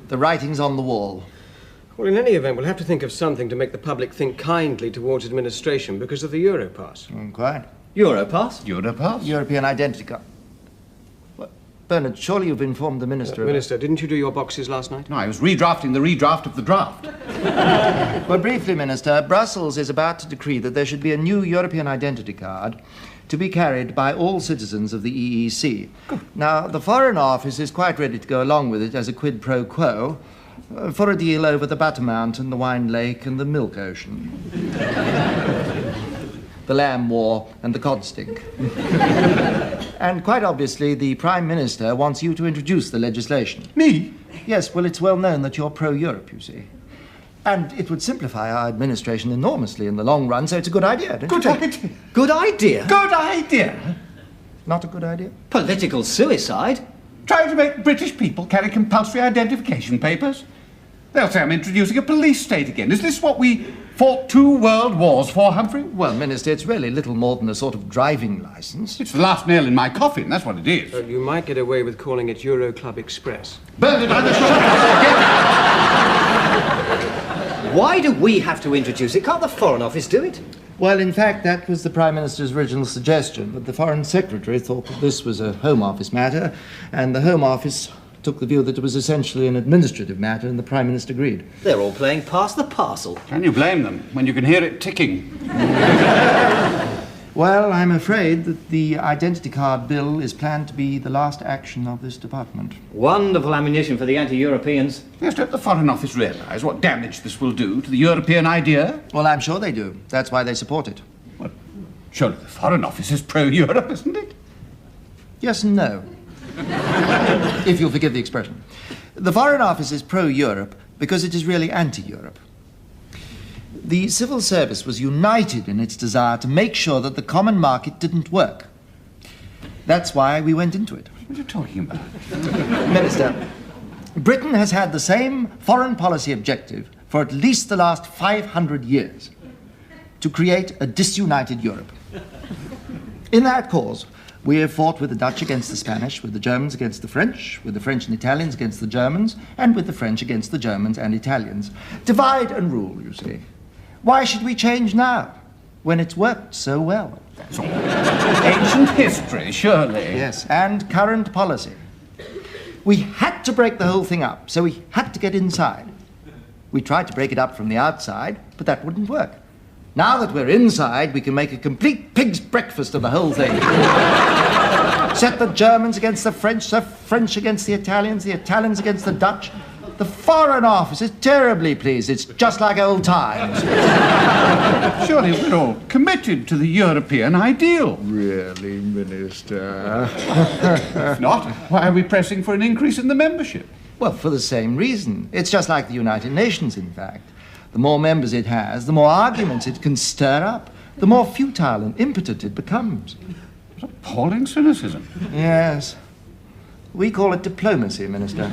The writing's on the wall. Well, in any event, we'll have to think of something to make the public think kindly towards administration because of the Europass. Quite. Europass? Europass? European identity card. What? Bernard, surely you've informed the Minister of... Minister, didn't you do your boxes last night? No, I was redrafting the redraft of the draft. Well, briefly, Minister, Brussels is about to decree that there should be a new European identity card to be carried by all citizens of the EEC. Good. Now, the Foreign Office is quite ready to go along with it as a quid pro quo for a deal over the Butter Mountain, the Wine Lake, and the Milk Ocean. The Lamb War and the Cod Stink. And quite obviously, the Prime Minister wants you to introduce the legislation. Me? Yes, well, it's well known that you're pro-Europe, you see. And it would simplify our administration enormously in the long run, so it's a good idea, don't you think? Good idea? Good idea? Not a good idea? Political suicide? Trying to make British people carry compulsory identification papers? They'll say I'm introducing a police state again. Is this what we fought 2 world wars for, Humphrey? Well, Minister, it's really little more than a sort of driving licence. It's the last nail in my coffin, that's what it is. You might get away with calling it Euro Club Express. Bernard, Why do we have to introduce it? Can't the Foreign Office do it? Well, in fact, that was the Prime Minister's original suggestion, but the Foreign Secretary thought that this was a Home Office matter, and the Home Office took the view that it was essentially an administrative matter, and the Prime Minister agreed. They're all playing pass the parcel. Can you blame them when you can hear it ticking? Well, I'm afraid that the identity card bill is planned to be the last action of this department. Wonderful ammunition for the anti-Europeans. Yes, don't the Foreign Office realise what damage this will do to the European idea? Well, I'm sure they do. That's why they support it. Well, surely the Foreign Office is pro-Europe, isn't it? Yes and no. If you'll forgive the expression. The Foreign Office is pro-Europe because it is really anti-Europe. The civil service was united in its desire to make sure that the common market didn't work. That's why we went into it. What are you talking about? Minister, Britain has had the same foreign policy objective for at least the last 500 years, to create a disunited Europe. In that cause, we have fought with the Dutch against the Spanish, with the Germans against the French, with the French and Italians against the Germans, and with the French against the Germans and Italians. Divide and rule, you see. Why should we change now, when it's worked so well? That's all. Ancient history, surely. Yes, and current policy. We had to break the whole thing up, so we had to get inside. We tried to break it up from the outside, but that wouldn't work. Now that we're inside, we can make a complete pig's breakfast of the whole thing. Set the Germans against the French against the Italians against the Dutch. The Foreign Office is terribly pleased. It's just like old times. Surely we're all committed to the European ideal. Really, Minister? If not, why are we pressing for an increase in the membership? Well, for the same reason. It's just like the United Nations, in fact. The more members it has, the more arguments it can stir up, the more futile and impotent it becomes. What appalling cynicism. Yes. We call it diplomacy, Minister.